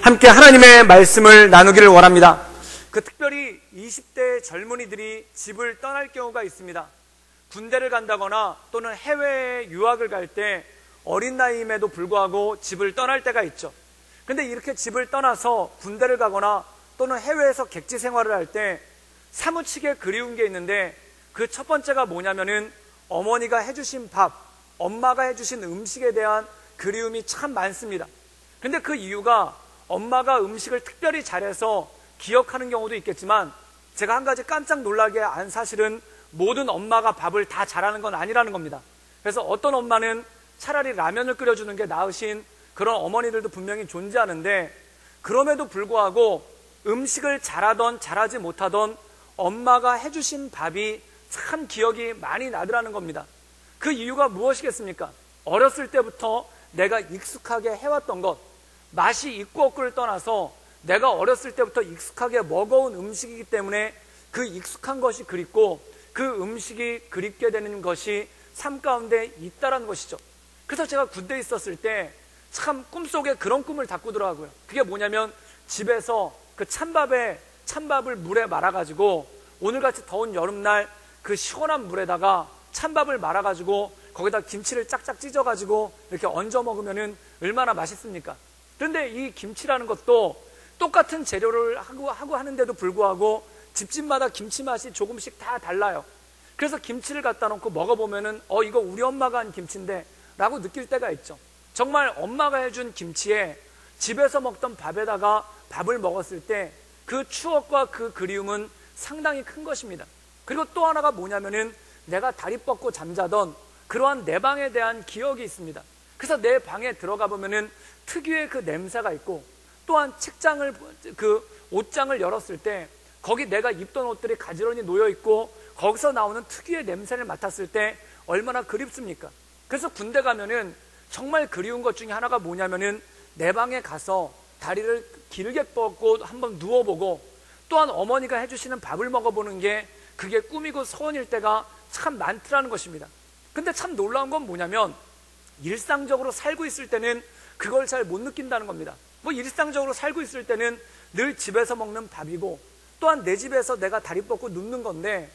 함께 하나님의 말씀을 나누기를 원합니다. 특별히 20대 젊은이들이 집을 떠날 경우가 있습니다. 군대를 간다거나 또는 해외에 유학을 갈 때 어린 나이임에도 불구하고 집을 떠날 때가 있죠. 근데 이렇게 집을 떠나서 군대를 가거나 또는 해외에서 객지 생활을 할 때 사무치게 그리운 게 있는데, 그 첫 번째가 뭐냐면은 어머니가 해주신 밥, 엄마가 해주신 음식에 대한 그리움이 참 많습니다. 근데 그 이유가 엄마가 음식을 특별히 잘해서 기억하는 경우도 있겠지만, 제가 한 가지 깜짝 놀라게 한 사실은 모든 엄마가 밥을 다 잘하는 건 아니라는 겁니다. 그래서 어떤 엄마는 차라리 라면을 끓여주는 게 나으신 그런 어머니들도 분명히 존재하는데, 그럼에도 불구하고 음식을 잘하던 잘하지 못하던 엄마가 해주신 밥이 참 기억이 많이 나더라는 겁니다. 그 이유가 무엇이겠습니까? 어렸을 때부터 내가 익숙하게 해왔던 것, 맛이 있고 없고를 떠나서 내가 어렸을 때부터 익숙하게 먹어온 음식이기 때문에 그 익숙한 것이 그립고 그 음식이 그립게 되는 것이 삶 가운데 있다라는 것이죠. 그래서 제가 군대에 있었을 때 참 꿈속에 그런 꿈을 다 꾸더라고요. 그게 뭐냐면 집에서 그 찬밥을 물에 말아가지고 오늘같이 더운 여름날 그 시원한 물에다가 찬밥을 말아가지고 거기다 김치를 짝짝 찢어가지고 이렇게 얹어 먹으면은 얼마나 맛있습니까? 그런데 이 김치라는 것도 똑같은 재료를 하고 하는데도 불구하고 집집마다 김치 맛이 조금씩 다 달라요. 그래서 김치를 갖다 놓고 먹어보면은 이거 우리 엄마가 한 김치인데 라고 느낄 때가 있죠. 정말 엄마가 해준 김치에 집에서 먹던 밥에다가 밥을 먹었을 때 그 추억과 그 그리움은 상당히 큰 것입니다. 그리고 또 하나가 뭐냐면은 내가 다리 뻗고 잠자던 그러한 내 방에 대한 기억이 있습니다. 그래서 내 방에 들어가 보면은 특유의 그 냄새가 있고, 또한 옷장을 열었을 때 거기 내가 입던 옷들이 가지런히 놓여 있고 거기서 나오는 특유의 냄새를 맡았을 때 얼마나 그립습니까? 그래서 군대 가면은 정말 그리운 것 중에 하나가 뭐냐면은 내 방에 가서 다리를 길게 뻗고 한번 누워보고, 또한 어머니가 해주시는 밥을 먹어보는 게 그게 꿈이고 소원일 때가 참 많더라는 것입니다. 근데 참 놀라운 건 뭐냐면 일상적으로 살고 있을 때는 그걸 잘 못 느낀다는 겁니다. 일상적으로 살고 있을 때는 늘 집에서 먹는 밥이고, 또한 내 집에서 내가 다리 뻗고 눕는 건데,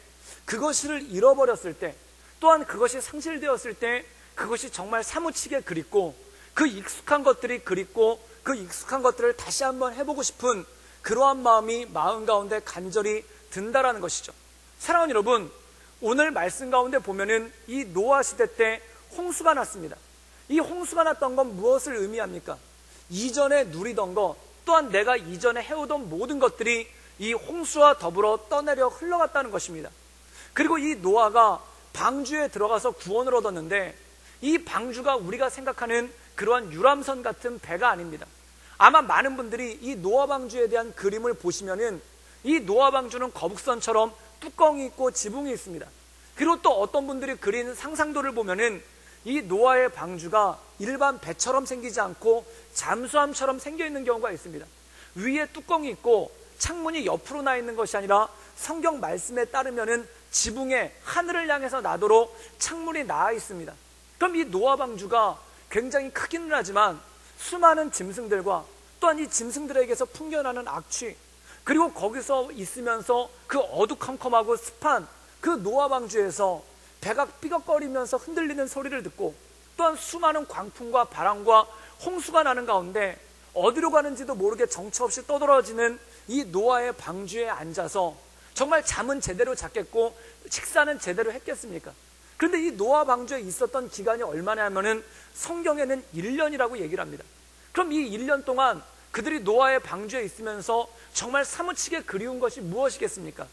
그것을 잃어버렸을 때, 또한 그것이 상실되었을 때 그것이 정말 사무치게 그립고, 그 익숙한 것들이 그립고 그 익숙한 것들을 다시 한번 해보고 싶은 그러한 마음이 마음 가운데 간절히 든다라는 것이죠. 사랑하는 여러분, 오늘 말씀 가운데 보면은 이 노아 시대 때 홍수가 났습니다. 이 홍수가 났던 건 무엇을 의미합니까? 이전에 누리던 것, 또한 내가 이전에 해오던 모든 것들이 이 홍수와 더불어 떠내려 흘러갔다는 것입니다. 그리고 이 노아가 방주에 들어가서 구원을 얻었는데, 이 방주가 우리가 생각하는 그러한 유람선 같은 배가 아닙니다. 아마 많은 분들이 이 노아 방주에 대한 그림을 보시면은 이 노아 방주는 거북선처럼 뚜껑이 있고 지붕이 있습니다. 그리고 또 어떤 분들이 그린 상상도를 보면은 이 노아의 방주가 일반 배처럼 생기지 않고 잠수함처럼 생겨 있는 경우가 있습니다. 위에 뚜껑이 있고 창문이 옆으로 나 있는 것이 아니라 성경 말씀에 따르면은 지붕에 하늘을 향해서 나도록 창문이 나와 있습니다. 그럼 이 노아 방주가 굉장히 크기는 하지만 수많은 짐승들과 또한 이 짐승들에게서 풍겨나는 악취, 그리고 거기서 있으면서 그 어두컴컴하고 습한 그 노아 방주에서 배가 삐걱거리면서 흔들리는 소리를 듣고, 또한 수많은 광풍과 바람과 홍수가 나는 가운데 어디로 가는지도 모르게 정처 없이 떠돌아지는 이 노아의 방주에 앉아서 정말 잠은 제대로 잤겠고 식사는 제대로 했겠습니까? 그런데 이 노아 방주에 있었던 기간이 얼마냐 하면은 성경에는 1년이라고 얘기를 합니다. 그럼 이 1년 동안 그들이 노아의 방주에 있으면서 정말 사무치게 그리운 것이 무엇이겠습니까?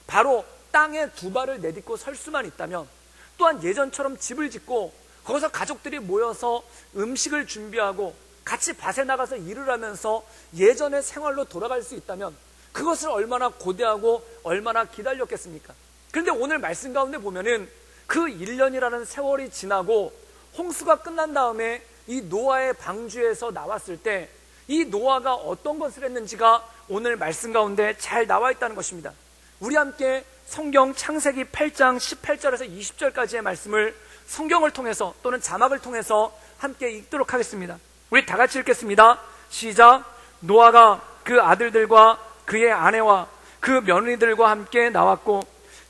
바로 땅에 두 발을 내딛고 설 수만 있다면, 또한 예전처럼 집을 짓고 거기서 가족들이 모여서 음식을 준비하고 같이 밭에 나가서 일을 하면서 예전의 생활로 돌아갈 수 있다면 그것을 얼마나 고대하고 얼마나 기다렸겠습니까? 그런데 오늘 말씀 가운데 보면은 그 1년이라는 세월이 지나고 홍수가 끝난 다음에 이 노아의 방주에서 나왔을 때 이 노아가 어떤 것을 했는지가 오늘 말씀 가운데 잘 나와 있다는 것입니다. 우리 함께 성경 창세기 8장 18절에서 20절까지의 말씀을 성경을 통해서 또는 자막을 통해서 함께 읽도록 하겠습니다. 우리 다 같이 읽겠습니다. 시작. 노아가 그 아들들과 그의 아내와 그 며느리들과 함께 나왔고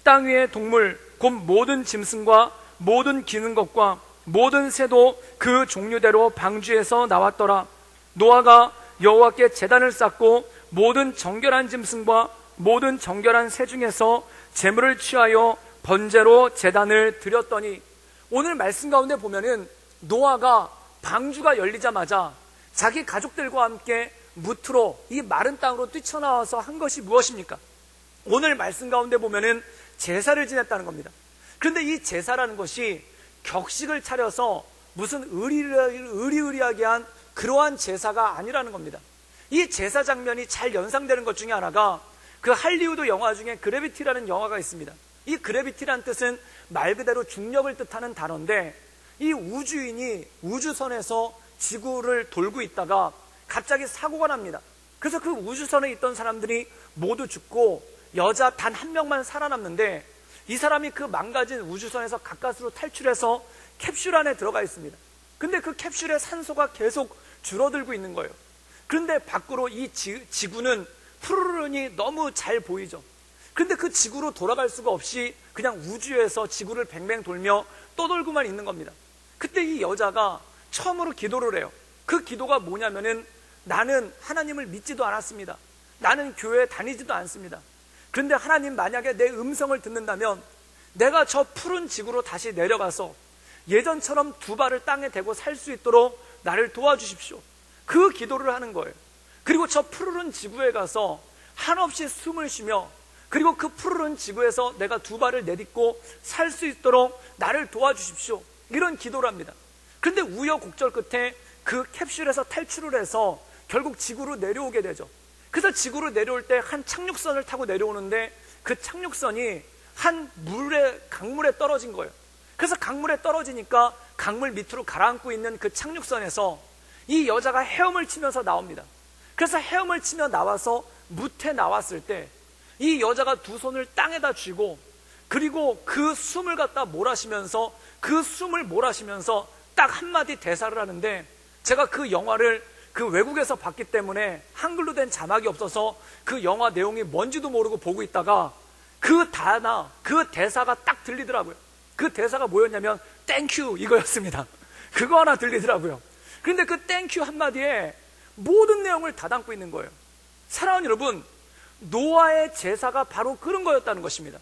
땅 위의 동물 곧 모든 짐승과 모든 기는 것과 모든 새도 그 종류대로 방주에서 나왔더라. 노아가 여호와께 제단을 쌓고 모든 정결한 짐승과 모든 정결한 새 중에서 제물을 취하여 번제로 제단을 드렸더니, 오늘 말씀 가운데 보면은 노아가 방주가 열리자마자 자기 가족들과 함께 무트로 이 마른 땅으로 뛰쳐나와서 한 것이 무엇입니까? 오늘 말씀 가운데 보면은 제사를 지냈다는 겁니다. 그런데 이 제사라는 것이 격식을 차려서 무슨 의리의리하게 한 그러한 제사가 아니라는 겁니다. 이 제사 장면이 잘 연상되는 것 중에 하나가 그 할리우드 영화 중에 그래비티라는 영화가 있습니다. 이 그래비티라는 뜻은 말 그대로 중력을 뜻하는 단어인데, 이 우주인이 우주선에서 지구를 돌고 있다가 갑자기 사고가 납니다. 그래서 그 우주선에 있던 사람들이 모두 죽고 여자 단 한 명만 살아남는데, 이 사람이 그 망가진 우주선에서 가까스로 탈출해서 캡슐 안에 들어가 있습니다. 근데 그 캡슐의 산소가 계속 줄어들고 있는 거예요. 그런데 밖으로 이 지구는 푸르르니 너무 잘 보이죠. 근데 그 지구로 돌아갈 수가 없이 그냥 우주에서 지구를 뱅뱅 돌며 떠돌고만 있는 겁니다. 그때 이 여자가 처음으로 기도를 해요. 그 기도가 뭐냐면은, 나는 하나님을 믿지도 않았습니다. 나는 교회에 다니지도 않습니다. 그런데 하나님, 만약에 내 음성을 듣는다면 내가 저 푸른 지구로 다시 내려가서 예전처럼 두 발을 땅에 대고 살 수 있도록 나를 도와주십시오. 그 기도를 하는 거예요. 그리고 저 푸르른 지구에 가서 한없이 숨을 쉬며, 그리고 그 푸르른 지구에서 내가 두 발을 내딛고 살 수 있도록 나를 도와주십시오. 이런 기도를 합니다. 그런데 우여곡절 끝에 그 캡슐에서 탈출을 해서 결국 지구로 내려오게 되죠. 그래서 지구로 내려올 때 한 착륙선을 타고 내려오는데, 그 착륙선이 한 강물에 떨어진 거예요. 그래서 강물에 떨어지니까 강물 밑으로 가라앉고 있는 그 착륙선에서 이 여자가 헤엄을 치면서 나옵니다. 그래서 헤엄을 치며 나와서 무태 나왔을 때 이 여자가 두 손을 땅에다 쥐고, 그리고 그 숨을 갖다 몰아쉬면서 딱 한마디 대사를 하는데, 제가 그 영화를 그 외국에서 봤기 때문에 한글로 된 자막이 없어서 그 영화 내용이 뭔지도 모르고 보고 있다가 그 대사가 딱 들리더라고요. 그 대사가 뭐였냐면 땡큐 이거였습니다. 그거 하나 들리더라고요. 그런데 그 땡큐 한마디에 모든 내용을 다 담고 있는 거예요. 사랑하는 여러분, 노아의 제사가 바로 그런 거였다는 것입니다.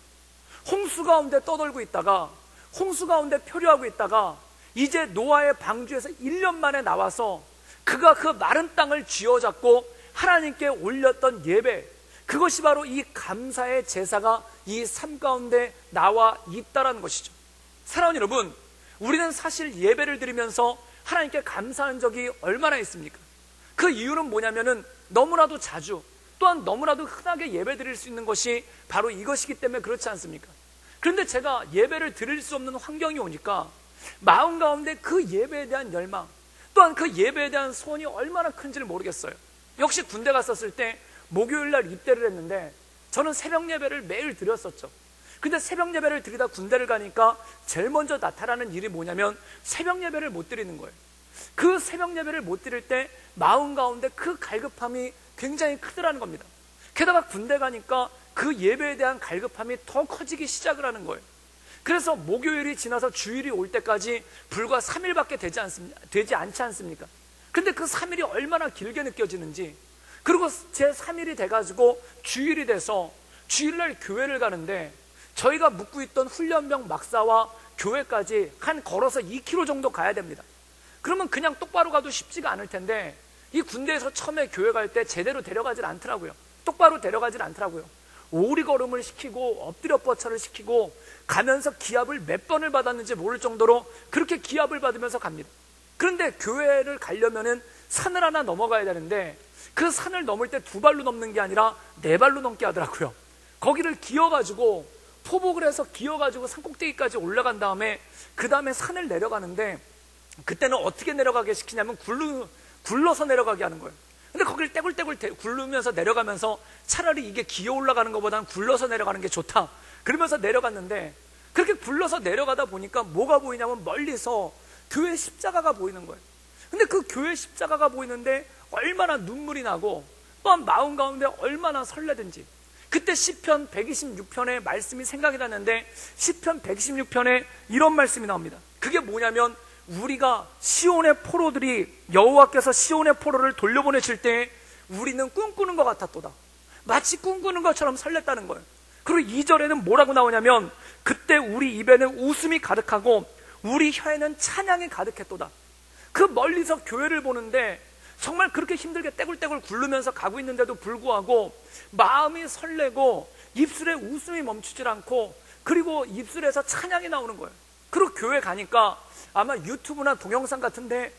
홍수 가운데 떠돌고 있다가, 홍수 가운데 표류하고 있다가 이제 노아의 방주에서 1년 만에 나와서 그가 그 마른 땅을 쥐어잡고 하나님께 올렸던 예배, 그것이 바로 이 감사의 제사가 이 삶 가운데 나와 있다라는 것이죠. 사랑하는 여러분, 우리는 사실 예배를 드리면서 하나님께 감사한 적이 얼마나 있습니까? 그 이유는 뭐냐면은 너무나도 자주, 또한 너무나도 흔하게 예배 드릴 수 있는 것이 바로 이것이기 때문에 그렇지 않습니까? 그런데 제가 예배를 드릴 수 없는 환경이 오니까 마음 가운데 그 예배에 대한 열망, 또한 그 예배에 대한 소원이 얼마나 큰지를 모르겠어요. 역시 군대 갔었을 때 목요일 날 입대를 했는데 저는 새벽 예배를 매일 드렸었죠. 근데 새벽 예배를 드리다 군대를 가니까 제일 먼저 나타나는 일이 뭐냐면 새벽 예배를 못 드리는 거예요. 그 새벽 예배를 못 드릴 때 마음 가운데 그 갈급함이 굉장히 크더라는 겁니다. 게다가 군대 가니까 그 예배에 대한 갈급함이 더 커지기 시작을 하는 거예요. 그래서 목요일이 지나서 주일이 올 때까지 불과 3일밖에 되지 않지 않습니까? 근데 그 3일이 얼마나 길게 느껴지는지, 그리고 제 3일이 돼가지고 주일이 돼서 주일날 교회를 가는데, 저희가 묵고 있던 훈련병 막사와 교회까지 한 걸어서 2km 정도 가야 됩니다. 그러면 그냥 똑바로 가도 쉽지가 않을 텐데, 이 군대에서 처음에 교회 갈 때 제대로 데려가질 않더라고요. 똑바로 데려가질 않더라고요. 오리걸음을 시키고 엎드려 뻗쳐를 시키고 가면서 기합을 몇 번을 받았는지 모를 정도로 그렇게 기합을 받으면서 갑니다. 그런데 교회를 가려면은 산을 하나 넘어가야 되는데, 그 산을 넘을 때 두 발로 넘는 게 아니라 네 발로 넘게 하더라고요. 거기를 기어가지고, 포복을 해서 기어가지고 산 꼭대기까지 올라간 다음에 그 다음에 산을 내려가는데, 그때는 어떻게 내려가게 시키냐면 굴러서 내려가게 하는 거예요. 근데 거기를 떼굴떼굴 굴르면서 내려가면서 차라리 이게 기어 올라가는 것보다는 굴러서 내려가는 게 좋다, 그러면서 내려갔는데, 그렇게 굴러서 내려가다 보니까 뭐가 보이냐면 멀리서 교회 십자가가 보이는 거예요. 근데 그 교회 십자가가 보이는데 얼마나 눈물이 나고 또한 마음 가운데 얼마나 설레든지. 그때 시편 126편의 말씀이 생각이 났는데 시편 126편에 이런 말씀이 나옵니다. 그게 뭐냐면 우리가 시온의 포로들이 여호와께서 시온의 포로를 돌려보내실 때 우리는 꿈꾸는 것 같았도다. 마치 꿈꾸는 것처럼 설렜다는 거예요. 그리고 2절에는 뭐라고 나오냐면 그때 우리 입에는 웃음이 가득하고 우리 혀에는 찬양이 가득했도다. 그 멀리서 교회를 보는데 정말 그렇게 힘들게 떼굴떼굴 굴르면서 가고 있는데도 불구하고 마음이 설레고 입술에 웃음이 멈추질 않고 그리고 입술에서 찬양이 나오는 거예요. 그리고 교회 가니까 아마 유튜브나 동영상 같은데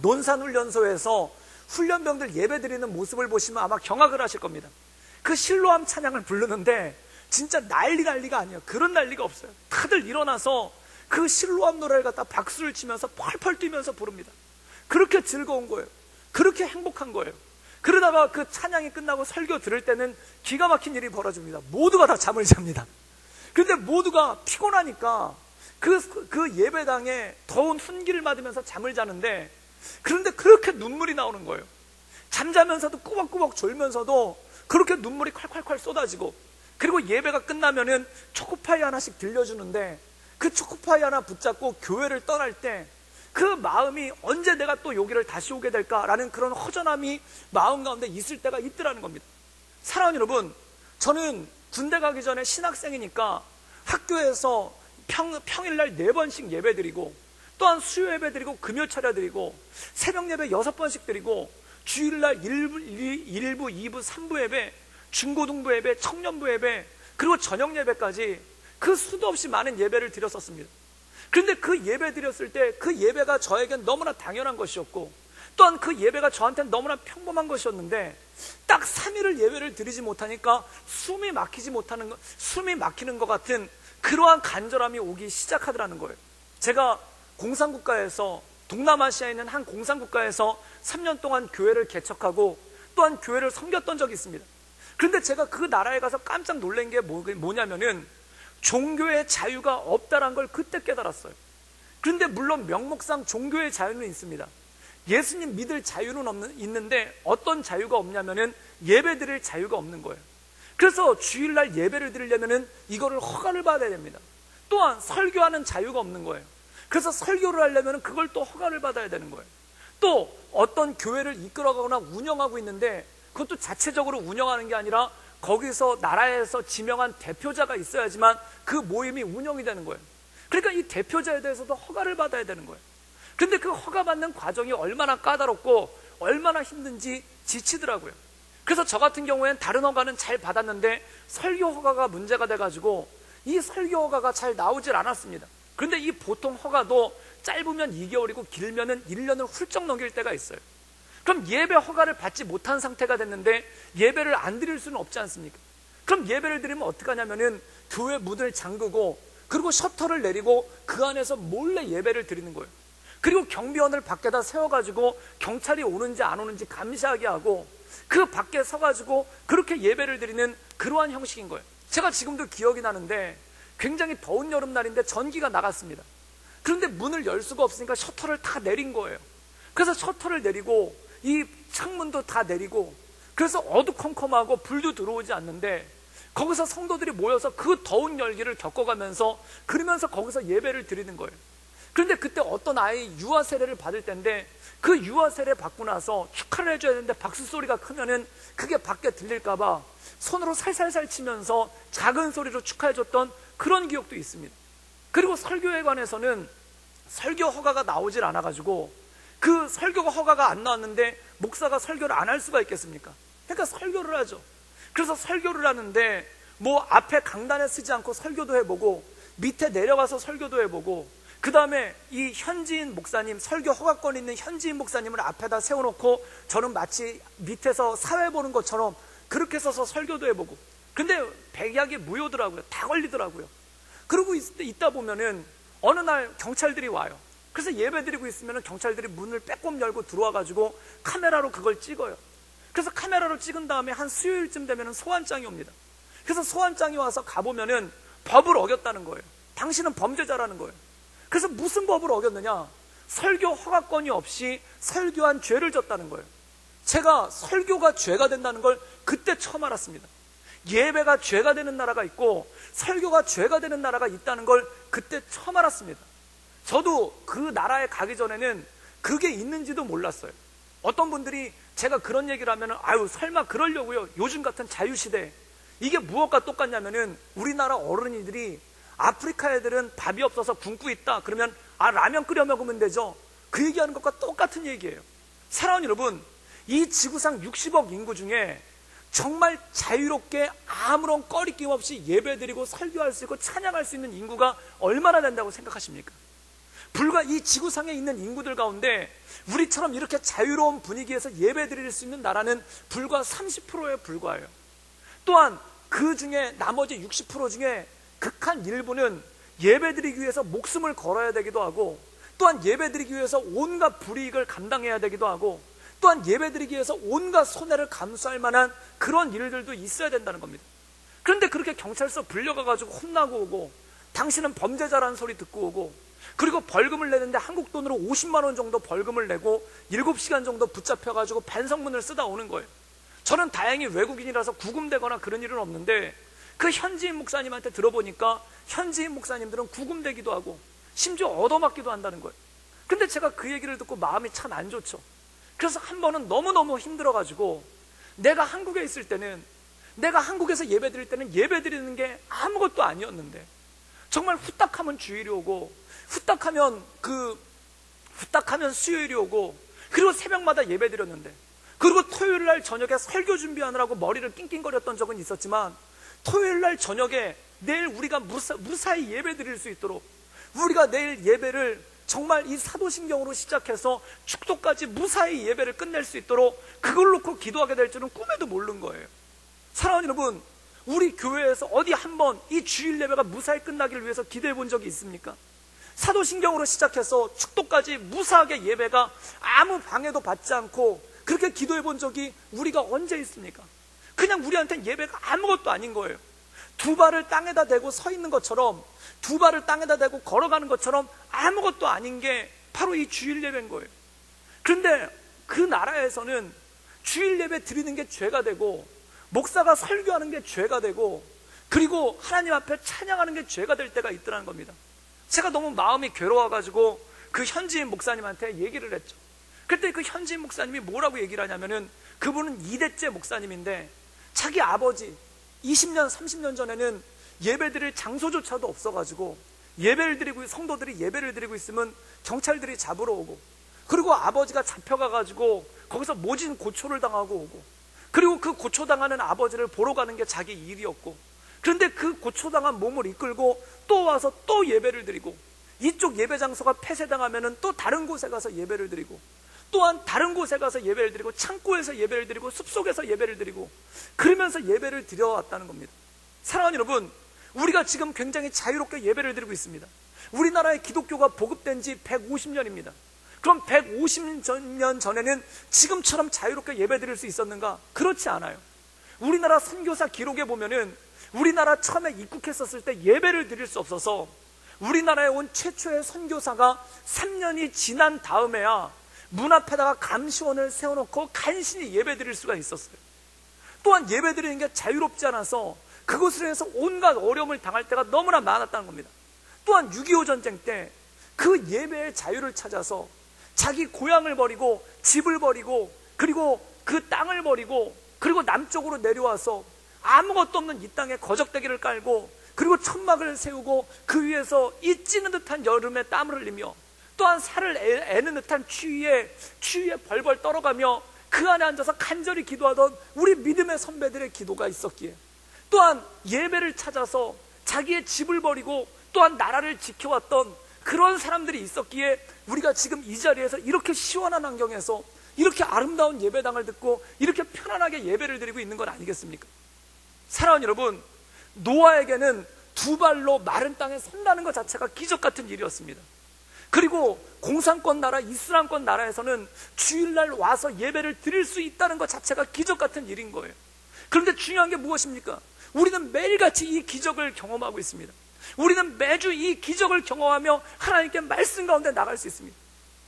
논산훈련소에서 훈련병들 예배 드리는 모습을 보시면 아마 경악을 하실 겁니다. 그 실로암 찬양을 부르는데 진짜 난리가 아니에요. 그런 난리가 없어요. 다들 일어나서 그 실로암 노래를 갖다 박수를 치면서 펄펄 뛰면서 부릅니다. 그렇게 즐거운 거예요. 그렇게 행복한 거예요. 그러다가 그 찬양이 끝나고 설교 들을 때는 기가 막힌 일이 벌어집니다. 모두가 다 잠을 잡니다. 그런데 모두가 피곤하니까 그 예배당에 더운 훈기를 맞으면서 잠을 자는데 그런데 그렇게 눈물이 나오는 거예요. 잠자면서도 꾸벅꾸벅 졸면서도 그렇게 눈물이 콸콸콸 쏟아지고 그리고 예배가 끝나면은 초코파이 하나씩 들려주는데 그 초코파이 하나 붙잡고 교회를 떠날 때 그 마음이 언제 내가 또 여기를 다시 오게 될까라는 그런 허전함이 마음 가운데 있을 때가 있더라는 겁니다. 사랑하는 여러분, 저는 군대 가기 전에 신학생이니까 학교에서 평일날 4번씩 예배 드리고 또한 수요 예배 드리고 금요 차려 드리고 새벽 예배 6번씩 드리고 주일날 1부, 2부, 3부 예배, 중고등부 예배, 청년부 예배 그리고 저녁 예배까지 그 수도 없이 많은 예배를 드렸었습니다. 그런데 그 예배 드렸을 때 그 예배가 저에겐 너무나 당연한 것이었고 또한 그 예배가 저한테는 너무나 평범한 것이었는데 딱 3일을 예배를 드리지 못하니까 숨이 막히는 것 같은 그러한 간절함이 오기 시작하더라는 거예요. 제가 공산국가에서 동남아시아에 있는 한 공산국가에서 3년 동안 교회를 개척하고 또한 교회를 섬겼던 적이 있습니다. 그런데 제가 그 나라에 가서 깜짝 놀란 게 뭐냐면은 종교의 자유가 없다는 걸 그때 깨달았어요. 그런데 물론 명목상 종교의 자유는 있습니다. 예수님 믿을 자유는 있는데 어떤 자유가 없냐면은 예배 드릴 자유가 없는 거예요. 그래서 주일날 예배를 드리려면은 이거를 허가를 받아야 됩니다. 또한 설교하는 자유가 없는 거예요. 그래서 설교를 하려면 그걸 또 허가를 받아야 되는 거예요. 또 어떤 교회를 이끌어가거나 운영하고 있는데 그것도 자체적으로 운영하는 게 아니라 거기서 나라에서 지명한 대표자가 있어야지만 그 모임이 운영이 되는 거예요. 그러니까 이 대표자에 대해서도 허가를 받아야 되는 거예요. 그런데 그 허가받는 과정이 얼마나 까다롭고 얼마나 힘든지 지치더라고요. 그래서 저 같은 경우에는 다른 허가는 잘 받았는데 설교 허가가 문제가 돼가지고 이 설교 허가가 잘 나오질 않았습니다. 그런데 이 보통 허가도 짧으면 2개월이고 길면은 1년을 훌쩍 넘길 때가 있어요. 그럼 예배 허가를 받지 못한 상태가 됐는데 예배를 안 드릴 수는 없지 않습니까? 그럼 예배를 드리면 어떻게 하냐면은 교회 문을 잠그고 그리고 셔터를 내리고 그 안에서 몰래 예배를 드리는 거예요. 그리고 경비원을 밖에다 세워가지고 경찰이 오는지 안 오는지 감시하게 하고 그 밖에 서가지고 그렇게 예배를 드리는 그러한 형식인 거예요. 제가 지금도 기억이 나는데 굉장히 더운 여름날인데 전기가 나갔습니다. 그런데 문을 열 수가 없으니까 셔터를 다 내린 거예요. 그래서 셔터를 내리고 이 창문도 다 내리고 그래서 어두컴컴하고 불도 들어오지 않는데 거기서 성도들이 모여서 그 더운 열기를 겪어가면서 그러면서 거기서 예배를 드리는 거예요. 그런데 그때 어떤 아이 유아 세례를 받을 때인데 그 유아 세례 받고 나서 축하를 해줘야 되는데 박수 소리가 크면은 그게 밖에 들릴까봐 손으로 살살살 치면서 작은 소리로 축하해줬던 그런 기억도 있습니다. 그리고 설교에 관해서는 설교 허가가 나오질 않아가지고 그 설교가 허가가 안 나왔는데 목사가 설교를 안 할 수가 있겠습니까? 그러니까 설교를 하죠. 그래서 설교를 하는데 뭐 앞에 강단에 쓰지 않고 설교도 해보고 밑에 내려가서 설교도 해보고 그 다음에 이 현지인 목사님, 설교 허가권 있는 현지인 목사님을 앞에다 세워놓고 저는 마치 밑에서 사회 보는 것처럼 그렇게 서서 설교도 해보고 근데 백약이 무효더라고요. 다 걸리더라고요. 그러고 있다 보면은 어느 날 경찰들이 와요. 그래서 예배 드리고 있으면 경찰들이 문을 빼꼼 열고 들어와가지고 카메라로 그걸 찍어요. 그래서 카메라로 찍은 다음에 한 수요일쯤 되면 소환장이 옵니다. 그래서 소환장이 와서 가보면은 법을 어겼다는 거예요. 당신은 범죄자라는 거예요. 그래서 무슨 법을 어겼느냐? 설교 허가권이 없이 설교한 죄를 졌다는 거예요. 제가 설교가 죄가 된다는 걸 그때 처음 알았습니다. 예배가 죄가 되는 나라가 있고 설교가 죄가 되는 나라가 있다는 걸 그때 처음 알았습니다. 저도 그 나라에 가기 전에는 그게 있는지도 몰랐어요. 어떤 분들이 제가 그런 얘기를 하면 아유 설마 그러려고요, 요즘 같은 자유시대. 이게 무엇과 똑같냐면은 우리나라 어른이들이 아프리카 애들은 밥이 없어서 굶고 있다 그러면 아 라면 끓여 먹으면 되죠, 그 얘기하는 것과 똑같은 얘기예요. 사랑하는 여러분, 이 지구상 60억 인구 중에 정말 자유롭게 아무런 꺼리낌 없이 예배드리고 설교할 수 있고 찬양할 수 있는 인구가 얼마나 된다고 생각하십니까? 불과 이 지구상에 있는 인구들 가운데 우리처럼 이렇게 자유로운 분위기에서 예배드릴 수 있는 나라는 불과 30%에 불과해요. 또한 그 중에 나머지 60% 중에 극한 일부는 예배드리기 위해서 목숨을 걸어야 되기도 하고, 또한 예배드리기 위해서 온갖 불이익을 감당해야 되기도 하고, 또한 예배드리기 위해서 온갖 손해를 감수할 만한 그런 일들도 있어야 된다는 겁니다. 그런데 그렇게 경찰서 불려가가지고 혼나고 오고, 당신은 범죄자라는 소리 듣고 오고, 그리고 벌금을 내는데 한국 돈으로 50만 원 정도 벌금을 내고 7시간 정도 붙잡혀가지고 반성문을 쓰다 오는 거예요. 저는 다행히 외국인이라서 구금되거나 그런 일은 없는데, 그 현지인 목사님한테 들어보니까 현지인 목사님들은 구금되기도 하고 심지어 얻어맞기도 한다는 거예요. 근데 제가 그 얘기를 듣고 마음이 참 안 좋죠. 그래서 한 번은 너무너무 힘들어가지고, 내가 한국에 있을 때는, 내가 한국에서 예배 드릴 때는 예배 드리는 게 아무것도 아니었는데, 정말 후딱하면 주일이 오고, 후딱하면 수요일이 오고, 그리고 새벽마다 예배 드렸는데, 그리고 토요일 날 저녁에 설교 준비하느라고 머리를 낑낑거렸던 적은 있었지만, 토요일 날 저녁에 내일 우리가 무사히 예배 드릴 수 있도록, 우리가 내일 예배를 정말 이 사도신경으로 시작해서 축도까지 무사히 예배를 끝낼 수 있도록 그걸 놓고 기도하게 될 줄은 꿈에도 모르는 거예요. 사랑하는 여러분, 우리 교회에서 어디 한번 이 주일 예배가 무사히 끝나기를 위해서 기도해 본 적이 있습니까? 사도신경으로 시작해서 축도까지 무사하게 예배가 아무 방해도 받지 않고 그렇게 기도해 본 적이 우리가 언제 있습니까? 그냥 우리한테는 예배가 아무것도 아닌 거예요. 두 발을 땅에다 대고 서 있는 것처럼, 두 발을 땅에다 대고 걸어가는 것처럼 아무것도 아닌 게 바로 이 주일 예배인 거예요. 그런데 그 나라에서는 주일 예배 드리는 게 죄가 되고, 목사가 설교하는 게 죄가 되고, 그리고 하나님 앞에 찬양하는 게 죄가 될 때가 있더라는 겁니다. 제가 너무 마음이 괴로워가지고 그 현지인 목사님한테 얘기를 했죠. 그때 그 현지인 목사님이 뭐라고 얘기를 하냐면은, 그분은 2대째 목사님인데 자기 아버지 20년 30년 전에는 예배드릴 장소조차도 없어가지고 예배를 드리고, 성도들이 예배를 드리고 있으면 경찰들이 잡으러 오고, 그리고 아버지가 잡혀가가지고 거기서 모진 고초를 당하고 오고, 그리고 그 고초당하는 아버지를 보러 가는 게 자기 일이었고, 그런데 그 고초당한 몸을 이끌고 또 와서 또 예배를 드리고, 이쪽 예배 장소가 폐쇄당하면은 또 다른 곳에 가서 예배를 드리고, 또한 다른 곳에 가서 예배를 드리고, 창고에서 예배를 드리고, 숲속에서 예배를 드리고, 그러면서 예배를 드려왔다는 겁니다. 사랑하는 여러분, 우리가 지금 굉장히 자유롭게 예배를 드리고 있습니다. 우리나라의 기독교가 보급된 지 150년입니다. 그럼 150년 전에는 지금처럼 자유롭게 예배 드릴 수 있었는가? 그렇지 않아요. 우리나라 선교사 기록에 보면은 우리나라 처음에 입국했었을 때 예배를 드릴 수 없어서 우리나라에 온 최초의 선교사가 3년이 지난 다음에야 문 앞에다가 감시원을 세워놓고 간신히 예배 드릴 수가 있었어요. 또한 예배 드리는 게 자유롭지 않아서 그것으로 해서 온갖 어려움을 당할 때가 너무나 많았다는 겁니다. 또한 6.25 전쟁 때 그 예배의 자유를 찾아서 자기 고향을 버리고 집을 버리고 그리고 그 땅을 버리고 그리고 남쪽으로 내려와서 아무것도 없는 이 땅에 거적대기를 깔고 그리고 천막을 세우고 그 위에서 이 찌는 듯한 여름에 땀을 흘리며 또한 살을 애는 듯한 추위에 벌벌 떨어가며 그 안에 앉아서 간절히 기도하던 우리 믿음의 선배들의 기도가 있었기에, 또한 예배를 찾아서 자기의 집을 버리고 또한 나라를 지켜왔던 그런 사람들이 있었기에 우리가 지금 이 자리에서 이렇게 시원한 환경에서 이렇게 아름다운 예배당을 듣고 이렇게 편안하게 예배를 드리고 있는 건 아니겠습니까? 사랑하는 여러분, 노아에게는 두 발로 마른 땅에 선다는 것 자체가 기적 같은 일이었습니다. 그리고 공산권 나라, 이슬람권 나라에서는 주일날 와서 예배를 드릴 수 있다는 것 자체가 기적 같은 일인 거예요. 그런데 중요한 게 무엇입니까? 우리는 매일같이 이 기적을 경험하고 있습니다. 우리는 매주 이 기적을 경험하며 하나님께 말씀 가운데 나갈 수 있습니다.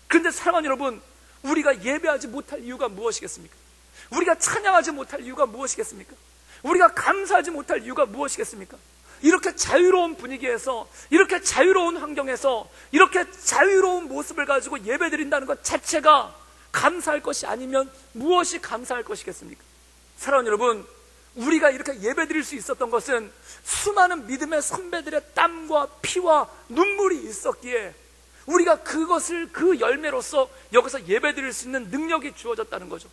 그런데 사랑하는 여러분, 우리가 예배하지 못할 이유가 무엇이겠습니까? 우리가 찬양하지 못할 이유가 무엇이겠습니까? 우리가 감사하지 못할 이유가 무엇이겠습니까? 이렇게 자유로운 분위기에서, 이렇게 자유로운 환경에서, 이렇게 자유로운 모습을 가지고 예배드린다는 것 자체가 감사할 것이 아니면 무엇이 감사할 것이겠습니까? 사랑하는 여러분, 우리가 이렇게 예배드릴 수 있었던 것은 수많은 믿음의 선배들의 땀과 피와 눈물이 있었기에 우리가 그것을 그 열매로서 여기서 예배드릴 수 있는 능력이 주어졌다는 거죠.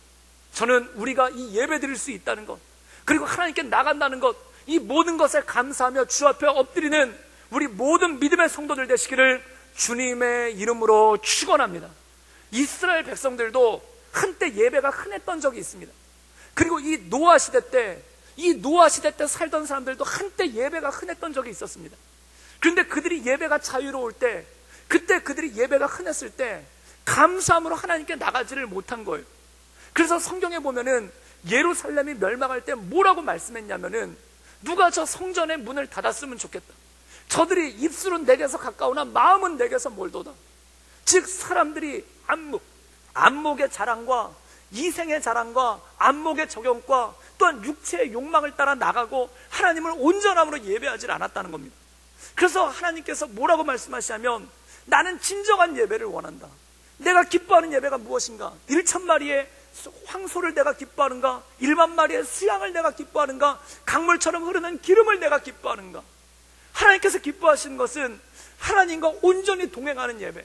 저는 우리가 이 예배드릴 수 있다는 것, 그리고 하나님께 나간다는 것, 이 모든 것에 감사하며 주 앞에 엎드리는 우리 모든 믿음의 성도들 되시기를 주님의 이름으로 축원합니다. 이스라엘 백성들도 한때 예배가 흔했던 적이 있습니다. 그리고 이 노아 시대 때 살던 사람들도 한때 예배가 흔했던 적이 있었습니다. 그런데 그들이 예배가 자유로울 때, 그때 그들이 예배가 흔했을 때 감사함으로 하나님께 나가지를 못한 거예요. 그래서 성경에 보면은 예루살렘이 멸망할 때 뭐라고 말씀했냐면은, 누가 저 성전의 문을 닫았으면 좋겠다. 저들이 입술은 내게서 가까우나 마음은 내게서 멀도다. 즉 사람들이 안목의 자랑과 이생의 자랑과 안목의 적용과 또한 육체의 욕망을 따라 나가고 하나님을 온전함으로 예배하지 않았다는 겁니다. 그래서 하나님께서 뭐라고 말씀하시냐면, 나는 진정한 예배를 원한다. 내가 기뻐하는 예배가 무엇인가? 1,000마리의 황소를 내가 기뻐하는가? 10,000마리의 수양을 내가 기뻐하는가? 강물처럼 흐르는 기름을 내가 기뻐하는가? 하나님께서 기뻐하시는 것은 하나님과 온전히 동행하는 예배,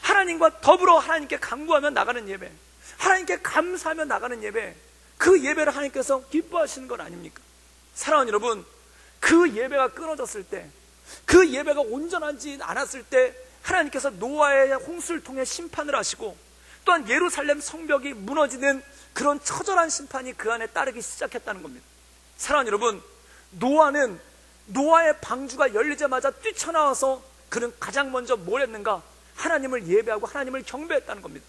하나님과 더불어 하나님께 간구하며 나가는 예배, 하나님께 감사하며 나가는 예배, 그 예배를 하나님께서 기뻐하시는 건 아닙니까? 사랑하는 여러분, 그 예배가 끊어졌을 때, 그 예배가 온전하지 않았을 때 하나님께서 노아의 홍수를 통해 심판을 하시고, 또한 예루살렘 성벽이 무너지는 그런 처절한 심판이 그 안에 따르기 시작했다는 겁니다. 사랑하는 여러분, 노아의 방주가 열리자마자 뛰쳐나와서 그는 가장 먼저 뭘 했는가? 하나님을 예배하고 하나님을 경배했다는 겁니다.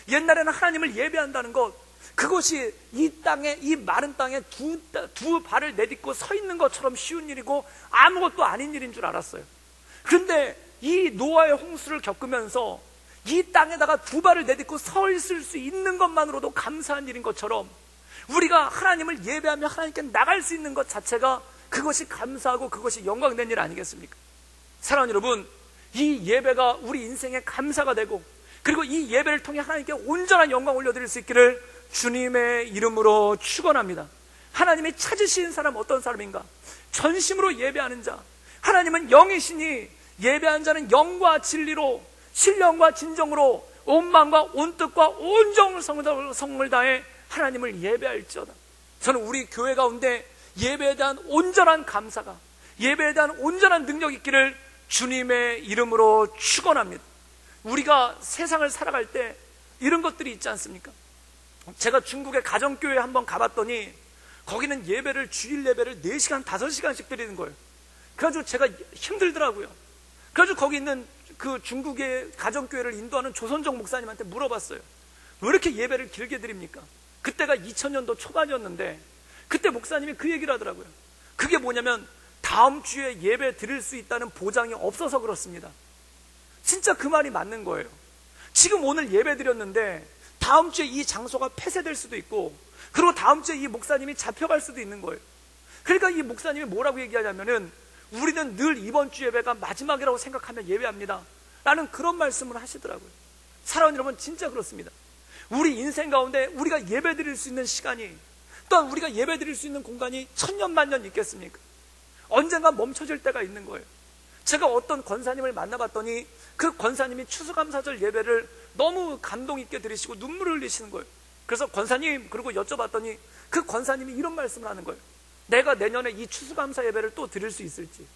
옛날에는 하나님을 예배한다는 것, 그것이 이 마른 땅에 두 발을 내딛고 서 있는 것처럼 쉬운 일이고 아무것도 아닌 일인 줄 알았어요. 그런데 이 노아의 홍수를 겪으면서 이 땅에다가 두 발을 내딛고 서 있을 수 있는 것만으로도 감사한 일인 것처럼, 우리가 하나님을 예배하며 하나님께 나갈 수 있는 것 자체가 그것이 감사하고 그것이 영광된 일 아니겠습니까? 사랑하는 여러분, 이 예배가 우리 인생의 감사가 되고, 그리고 이 예배를 통해 하나님께 온전한 영광 올려드릴 수 있기를 주님의 이름으로 축원합니다. 하나님이 찾으신 사람 어떤 사람인가? 전심으로 예배하는 자. 하나님은 영이시니 예배하는 자는 영과 진리로, 신령과 진정으로 온 마음과 온 뜻과 온 정성을 다해 하나님을 예배할지어다. 저는 우리 교회 가운데 예배에 대한 온전한 감사가, 예배에 대한 온전한 능력이 있기를 주님의 이름으로 축원합니다. 우리가 세상을 살아갈 때 이런 것들이 있지 않습니까? 제가 중국의 가정교회에 한번 가봤더니 거기는 예배를, 주일 예배를 4시간, 5시간씩 드리는 거예요. 그래가지고 제가 힘들더라고요. 그래가지고 거기 있는 그 중국의 가정교회를 인도하는 조선정 목사님한테 물어봤어요. 왜 이렇게 예배를 길게 드립니까? 그때가 2000년도 초반이었는데 그때 목사님이 그 얘기를 하더라고요. 그게 뭐냐면 다음 주에 예배 드릴 수 있다는 보장이 없어서 그렇습니다. 진짜 그 말이 맞는 거예요. 지금 오늘 예배 드렸는데 다음 주에 이 장소가 폐쇄될 수도 있고, 그리고 다음 주에 이 목사님이 잡혀갈 수도 있는 거예요. 그러니까 이 목사님이 뭐라고 얘기하냐면은, 우리는 늘 이번 주 예배가 마지막이라고 생각하며 예배합니다 라는 그런 말씀을 하시더라고요. 사랑하는 여러분, 진짜 그렇습니다. 우리 인생 가운데 우리가 예배 드릴 수 있는 시간이, 또한 우리가 예배 드릴 수 있는 공간이 천년 만년 있겠습니까? 언젠가 멈춰질 때가 있는 거예요. 제가 어떤 권사님을 만나봤더니 그 권사님이 추수감사절 예배를 너무 감동 있게 드리시고 눈물을 흘리시는 거예요. 그래서 권사님, 그리고 여쭤봤더니 그 권사님이 이런 말씀을 하는 거예요. 내가 내년에 이 추수감사 예배를 또 드릴 수 있을지,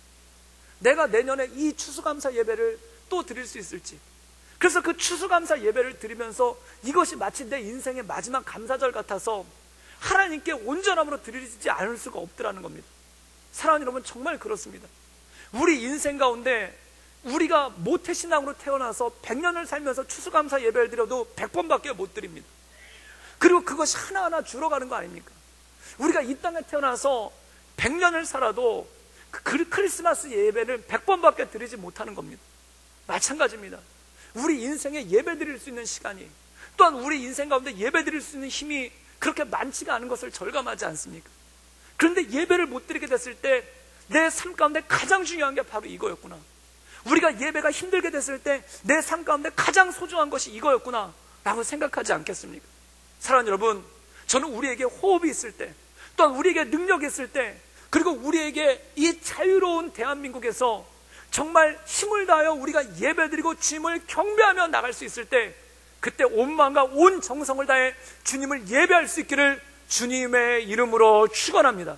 내가 내년에 이 추수감사 예배를 또 드릴 수 있을지. 그래서 그 추수감사 예배를 드리면서 이것이 마치 내 인생의 마지막 감사절 같아서 하나님께 온전함으로 드리지 않을 수가 없더라는 겁니다. 사랑하는 여러분, 정말 그렇습니다. 우리 인생 가운데 우리가 모태신앙으로 태어나서 100년을 살면서 추수감사 예배를 드려도 100번밖에 못 드립니다. 그리고 그것이 하나하나 줄어가는 거 아닙니까? 우리가 이 땅에 태어나서 100년을 살아도 그 크리스마스 예배를 100번밖에 드리지 못하는 겁니다. 마찬가지입니다. 우리 인생에 예배 드릴 수 있는 시간이, 또한 우리 인생 가운데 예배 드릴 수 있는 힘이 그렇게 많지가 않은 것을 절감하지 않습니까? 그런데 예배를 못 드리게 됐을 때 내 삶 가운데 가장 중요한 게 바로 이거였구나. 우리가 예배가 힘들게 됐을 때 내 삶 가운데 가장 소중한 것이 이거였구나 라고 생각하지 않겠습니까? 사랑하는 여러분, 저는 우리에게 호흡이 있을 때, 또한 우리에게 능력이 있을 때, 그리고 우리에게 이 자유로운 대한민국에서 정말 힘을 다하여 우리가 예배드리고 주님을 경배하며 나갈 수 있을 때, 그때 온 마음과 온 정성을 다해 주님을 예배할 수 있기를 주님의 이름으로 축원합니다.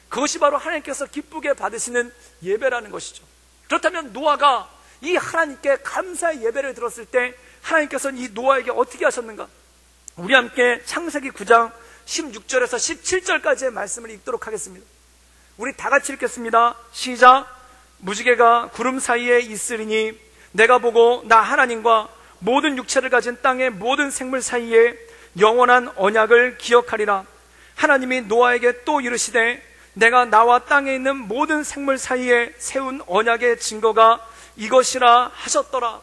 그것이 바로 하나님께서 기쁘게 받으시는 예배라는 것이죠. 그렇다면 노아가 이 하나님께 감사의 예배를 드렸을 때 하나님께서는 이 노아에게 어떻게 하셨는가? 우리 함께 창세기 9장 16절에서 17절까지의 말씀을 읽도록 하겠습니다. 우리 다 같이 읽겠습니다. 시작. 무지개가 구름 사이에 있으리니 내가 보고 나 하나님과 모든 육체를 가진 땅의 모든 생물 사이에 영원한 언약을 기억하리라. 하나님이 노아에게 또 이르시되 내가 나와 땅에 있는 모든 생물 사이에 세운 언약의 증거가 이것이라 하셨더라.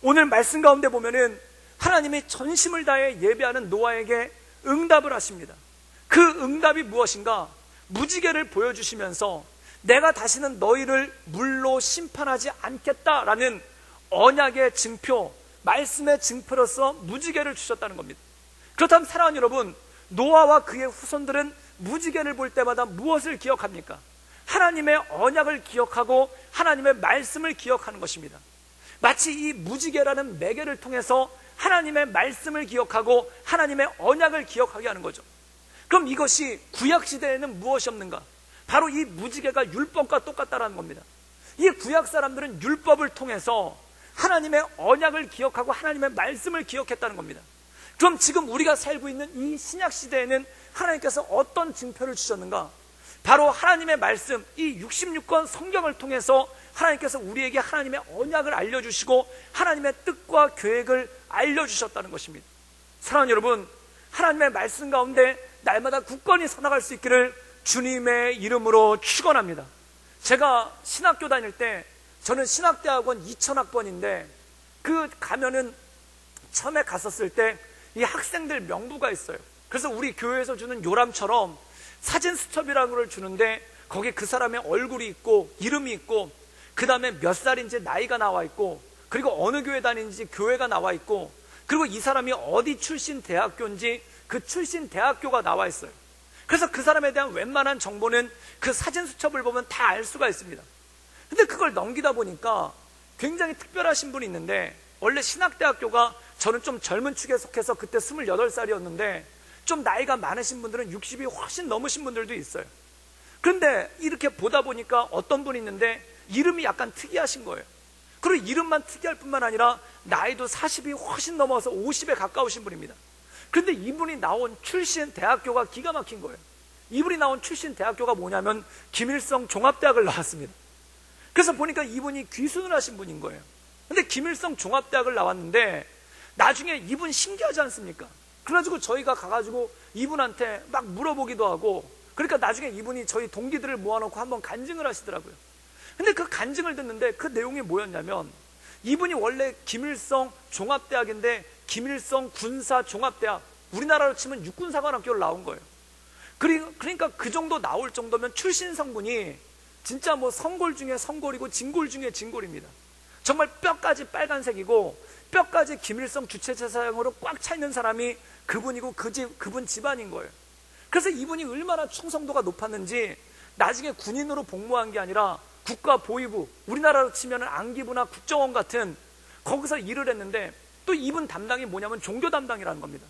오늘 말씀 가운데 보면은 하나님이 전심을 다해 예배하는 노아에게 응답을 하십니다. 그 응답이 무엇인가? 무지개를 보여주시면서 내가 다시는 너희를 물로 심판하지 않겠다라는 언약의 증표, 말씀의 증표로서 무지개를 주셨다는 겁니다. 그렇다면 사랑하는 여러분, 노아와 그의 후손들은 무지개를 볼 때마다 무엇을 기억합니까? 하나님의 언약을 기억하고 하나님의 말씀을 기억하는 것입니다. 마치 이 무지개라는 매개를 통해서 하나님의 말씀을 기억하고 하나님의 언약을 기억하게 하는 거죠. 그럼 이것이 구약시대에는 무엇이 없는가? 바로 이 무지개가 율법과 똑같다는 겁니다. 이 구약 사람들은 율법을 통해서 하나님의 언약을 기억하고 하나님의 말씀을 기억했다는 겁니다. 그럼 지금 우리가 살고 있는 이 신약시대에는 하나님께서 어떤 증표를 주셨는가? 바로 하나님의 말씀, 이 66권 성경을 통해서 하나님께서 우리에게 하나님의 언약을 알려주시고 하나님의 뜻과 계획을 알려주셨다는 것입니다. 사랑하는 여러분, 하나님의 말씀 가운데 날마다 굳건히 서나갈 수 있기를 주님의 이름으로 축원합니다. 제가 신학교 다닐 때, 저는 신학대학원 2000학번인데 그 가면은 처음에 갔었을 때 이 학생들 명부가 있어요. 그래서 우리 교회에서 주는 요람처럼 사진 수첩이라는 걸 주는데 거기에 그 사람의 얼굴이 있고 이름이 있고 그 다음에 몇 살인지 나이가 나와 있고 그리고 어느 교회 다니는지 교회가 나와 있고 그리고 이 사람이 어디 출신 대학교인지 그 출신 대학교가 나와 있어요. 그래서 그 사람에 대한 웬만한 정보는 그 사진 수첩을 보면 다 알 수가 있습니다. 근데 그걸 넘기다 보니까 굉장히 특별하신 분이 있는데, 원래 신학대학교가 저는 좀 젊은 축에 속해서 그때 28살이었는데 좀 나이가 많으신 분들은 60이 훨씬 넘으신 분들도 있어요. 그런데 이렇게 보다 보니까 어떤 분이 있는데 이름이 약간 특이하신 거예요. 그리고 이름만 특이할 뿐만 아니라 나이도 40이 훨씬 넘어서 50에 가까우신 분입니다. 그런데 이분이 나온 출신 대학교가 기가 막힌 거예요. 이분이 나온 출신 대학교가 뭐냐면 김일성 종합대학을 나왔습니다. 그래서 보니까 이분이 귀순을 하신 분인 거예요. 근데 김일성 종합대학을 나왔는데 나중에 이분 신기하지 않습니까? 그래가지고 저희가 가가지고 이분한테 막 물어보기도 하고, 그러니까 나중에 이분이 저희 동기들을 모아놓고 한번 간증을 하시더라고요. 근데 그 간증을 듣는데 그 내용이 뭐였냐면, 이분이 원래 김일성 종합대학인데 김일성 군사종합대학, 우리나라로 치면 육군사관학교를 나온 거예요. 그러니까 그 정도 나올 정도면 출신 성분이 진짜 뭐 성골 중에 성골이고 진골 중에 진골입니다. 정말 뼈까지 빨간색이고 뼈까지 김일성 주체제사장으로 꽉 차 있는 사람이 그분이고 그분 집안인 거예요. 그래서 이분이 얼마나 충성도가 높았는지 나중에 군인으로 복무한 게 아니라 국가보위부, 우리나라로 치면 안기부나 국정원 같은 거기서 일을 했는데, 또 이분 담당이 뭐냐면 종교 담당이라는 겁니다.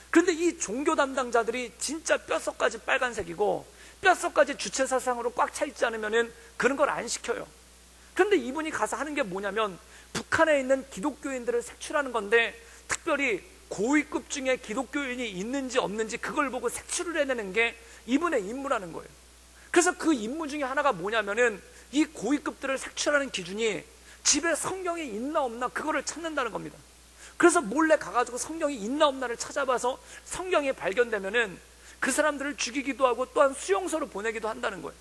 그런데 이 종교 담당자들이 진짜 뼛속까지 빨간색이고 뼛속까지 주체사상으로 꽉 차 있지 않으면 그런 걸 안 시켜요. 그런데 이분이 가서 하는 게 뭐냐면 북한에 있는 기독교인들을 색출하는 건데, 특별히 고위급 중에 기독교인이 있는지 없는지 그걸 보고 색출을 해내는 게 이분의 임무라는 거예요. 그래서 그 임무 중에 하나가 뭐냐면은 이 고위급들을 색출하는 기준이 집에 성경이 있나 없나 그거를 찾는다는 겁니다. 그래서 몰래 가가지고 성경이 있나 없나를 찾아봐서 성경이 발견되면은 그 사람들을 죽이기도 하고 또한 수용소로 보내기도 한다는 거예요.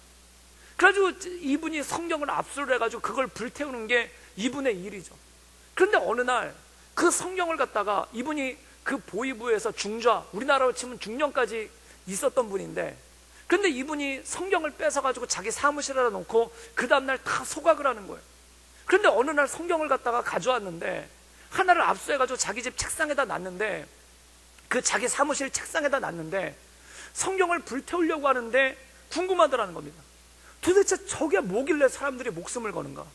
그래가지고 이분이 성경을 압수를 해가지고 그걸 불태우는 게 이분의 일이죠. 그런데 어느 날 그 성경을 갖다가 이분이 그 보위부에서 중좌, 우리나라로 치면 중령까지 있었던 분인데, 근데 이분이 성경을 뺏어가지고 자기 사무실에다 놓고 그 다음날 다 소각을 하는 거예요. 그런데 어느 날 성경을 갖다가 가져왔는데, 하나를 압수해가지고 자기 집 책상에다 놨는데, 그 자기 사무실 책상에다 놨는데 성경을 불태우려고 하는데 궁금하더라는 겁니다. 도대체 저게 뭐길래 사람들이 목숨을 거는가?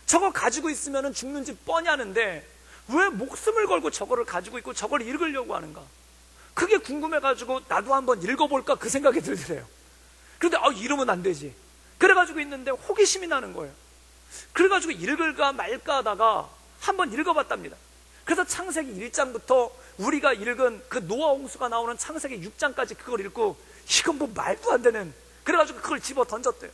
저거 가지고 있으면 죽는지 뻔히 아는데 왜 목숨을 걸고 저거를 가지고 있고 저걸 읽으려고 하는가? 그게 궁금해가지고 나도 한번 읽어볼까 그 생각이 들더래요. 그런데 이러면 안 되지. 그래가지고 있는데 호기심이 나는 거예요. 그래가지고 읽을까 말까 하다가 한번 읽어봤답니다. 그래서 창세기 1장부터 우리가 읽은 그 노아 홍수가 나오는 창세기 6장까지 그걸 읽고, 이건 뭐 말도 안 되는, 그래가지고 그걸 집어 던졌대요.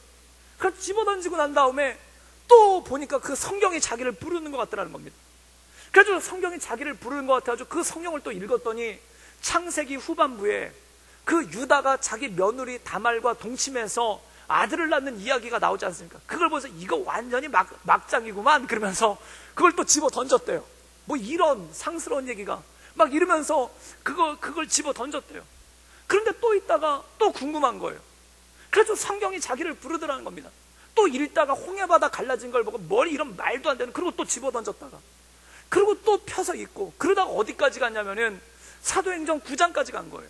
그래서 집어 던지고 난 다음에 또 보니까 그 성경이 자기를 부르는 것 같더라는 겁니다. 그래서 성경이 자기를 부르는 것 같아가지고 그 성경을 또 읽었더니 창세기 후반부에 그 유다가 자기 며느리 다말과 동침해서 아들을 낳는 이야기가 나오지 않습니까? 그걸 보면서 이거 완전히 막장이구만 그러면서 그걸 또 집어 던졌대요. 뭐 이런 상스러운 얘기가 막 이러면서 그걸 집어 던졌대요. 그런데 또 있다가 또 궁금한 거예요. 그래서 성경이 자기를 부르더라는 겁니다. 또 읽다가 홍해바다 갈라진 걸 보고 뭘 이런 말도 안 되는, 그리고 또 집어 던졌다가, 그리고 또 펴서 읽고, 그러다가 어디까지 갔냐면은 사도행전 9장까지 간 거예요.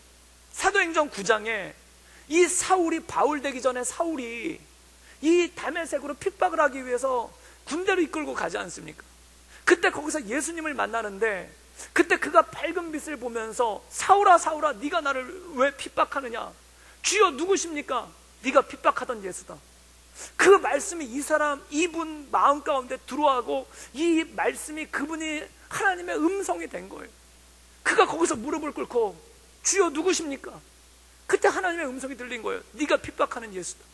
사도행전 9장에 이 사울이 바울 되기 전에 사울이 이 다메섹으로 핍박을 하기 위해서 군대를 이끌고 가지 않습니까? 그때 거기서 예수님을 만나는데, 그때 그가 밝은 빛을 보면서 사울아 사울아 네가 나를 왜 핍박하느냐, 주여 누구십니까? 네가 핍박하던 예수다. 그 말씀이 이분 마음 가운데 들어가고, 이 말씀이 그분이 하나님의 음성이 된 거예요. 그가 거기서 무릎을 꿇고 주여 누구십니까? 그때 하나님의 음성이 들린 거예요. 네가 핍박하는 예수다.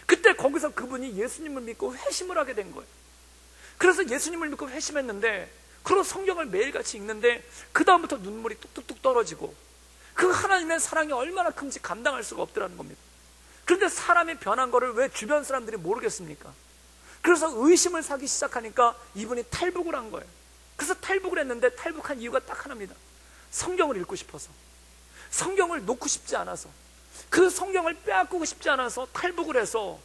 그때 거기서 그분이 예수님을 믿고 회심을 하게 된 거예요. 그래서 예수님을 믿고 회심했는데, 그리고 성경을 매일같이 읽는데 그 다음부터 눈물이 뚝뚝뚝 떨어지고, 그 하나님의 사랑이 얼마나 큰지 감당할 수가 없더라는 겁니다. 그런데 사람이 변한 거를 왜 주변 사람들이 모르겠습니까? 그래서 의심을 사기 시작하니까 이분이 탈북을 한 거예요. 그래서 탈북을 했는데 탈북한 이유가 딱 하나입니다. 성경을 읽고 싶어서, 성경을 놓고 싶지 않아서, 그 성경을 빼앗고 싶지 않아서 탈북을 해서